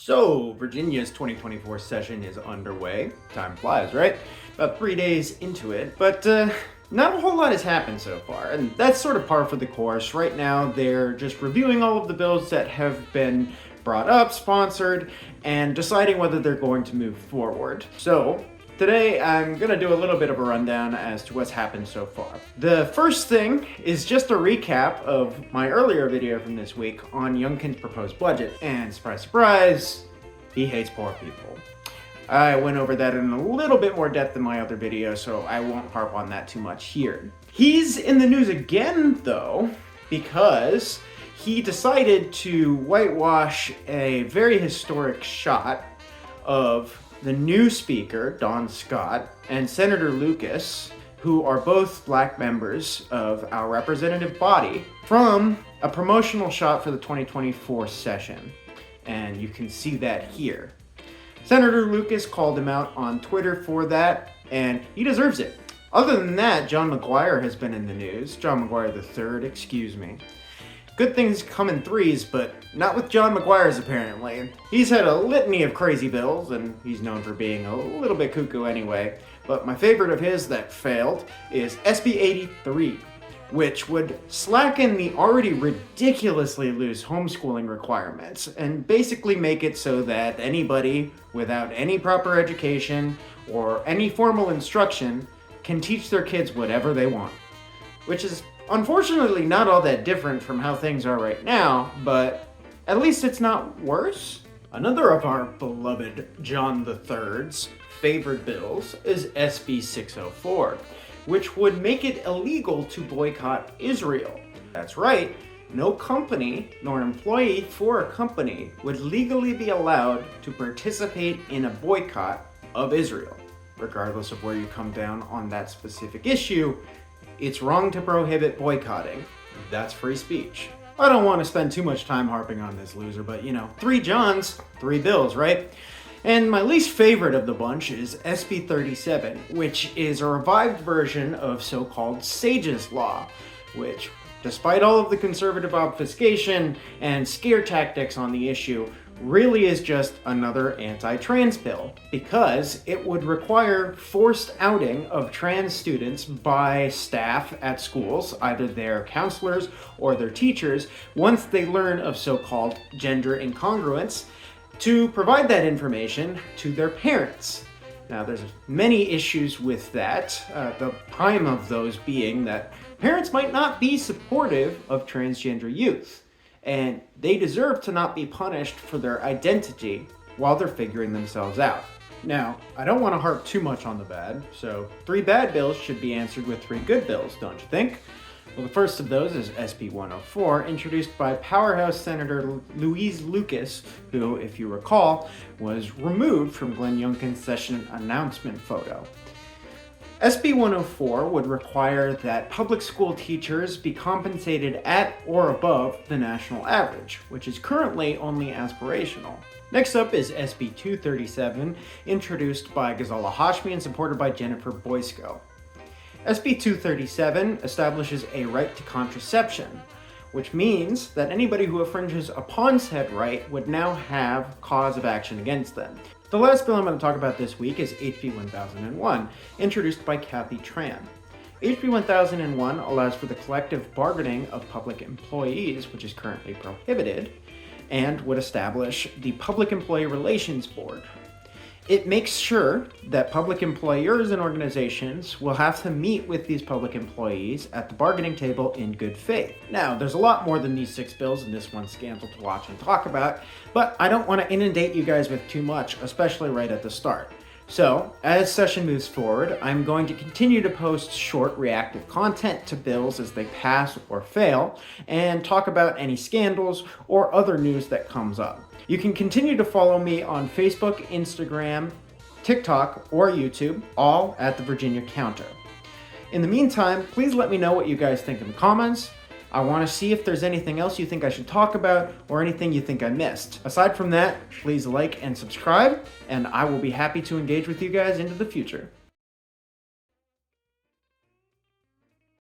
So, Virginia's 2024 session is underway. Time flies, right? About 3 days into it, but not a whole lot has happened so far, and that's sort of par for the course. Right now, they're just reviewing all of the bills that have been brought up, sponsored, and deciding whether they're going to move forward. So, today I'm going to do a little bit of a rundown as to what's happened so far. The first thing is just a recap of my earlier video from this week on Youngkin's proposed budget. And surprise, surprise, he hates poor people. I went over that in a little bit more depth in my other video, so I won't harp on that too much here. He's in the news again, though, because he decided to whitewash a very historic shot of the new speaker, Don Scott, and Senator Lucas, who are both black members of our representative body, from a promotional shot for the 2024 session. And you can see that here. Senator Lucas called him out on Twitter for that, and he deserves it. Other than that, John McGuire has been in the news. John McGuire III, excuse me. Good things come in threes, but not with John McGuire's apparently. He's had a litany of crazy bills, and he's known for being a little bit cuckoo anyway. But my favorite of his that failed is SB 83, which would slacken the already ridiculously loose homeschooling requirements and basically make it so that anybody without any proper education or any formal instruction can teach their kids whatever they want. Which is unfortunately not all that different from how things are right now, but at least it's not worse. Another of our beloved John III's favorite bills is SB 604, which would make it illegal to boycott Israel. That's right, no company nor employee for a company would legally be allowed to participate in a boycott of Israel. Regardless of where you come down on that specific issue, it's wrong to prohibit boycotting. That's free speech. I don't want to spend too much time harping on this loser, but 3 Johns, 3 bills, right? And my least favorite of the bunch is SB 37, which is a revived version of so-called Sage's Law, which, despite all of the conservative obfuscation and scare tactics on the issue, really is just another anti-trans bill, because it would require forced outing of trans students by staff at schools, either their counselors or their teachers, once they learn of so-called gender incongruence, to provide that information to their parents. Now, there's many issues with that, the prime of those being that parents might not be supportive of transgender youth, and they deserve to not be punished for their identity while they're figuring themselves out. Now, I don't want to harp too much on the bad, so 3 bad bills should be answered with 3 good bills, don't you think? Well, the first of those is SB 104, introduced by powerhouse Senator Louise Lucas, who, if you recall, was removed from Glenn Youngkin's session announcement photo. SB 104 would require that public school teachers be compensated at or above the national average, which is currently only aspirational. Next up is SB 237, introduced by Ghazala Hashmi and supported by Jennifer Boysko. SB 237 establishes a right to contraception, which means that anybody who infringes upon said right would now have cause of action against them. The last bill I'm going to talk about this week is HB 1001, introduced by Kathy Tran. HB 1001 allows for the collective bargaining of public employees, which is currently prohibited, and would establish the Public Employee Relations Board. It makes sure that public employers and organizations will have to meet with these public employees at the bargaining table in good faith. Now, there's a lot more than these 6 bills in this one scandal to watch and talk about, but I don't want to inundate you guys with too much, especially right at the start. So, as session moves forward, I'm going to continue to post short reactive content to bills as they pass or fail, and talk about any scandals or other news that comes up. You can continue to follow me on Facebook, Instagram, TikTok, or YouTube, all at the Virginia Counter. In the meantime, please let me know what you guys think in the comments. I want to see if there's anything else you think I should talk about or anything you think I missed. Aside from that, please like and subscribe, and I will be happy to engage with you guys into the future.